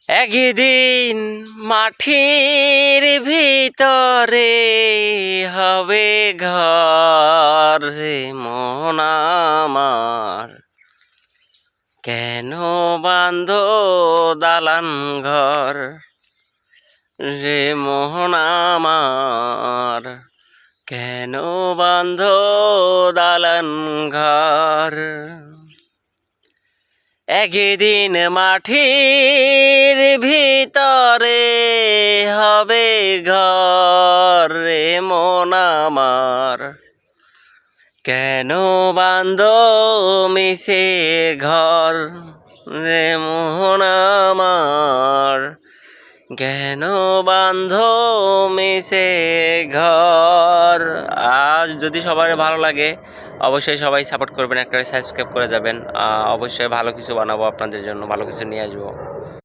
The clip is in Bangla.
একদিন মাটির ভিতরে হবে ঘর রে মন আমার, কেন বাঁধ দালান ঘর রে মোহন আমার, কেন বাঁধ দালান ঘর। একদিন মাটির ভিতরে হবে ঘর রে মন আমার, কেন বাঁধ মিশে ঘর রে মোহন আমার, কেন বাঁধ মিশে ঘর। আজ যদি সবার ভালো লাগে অবশ্যই সবাই সাপোর্ট করবেন, একটা সাবস্ক্রাইব করে যাবেন। অবশ্যই ভালো কিছু বানাবো আপনাদের জন্য, ভালো কিছু নিয়ে আসবো।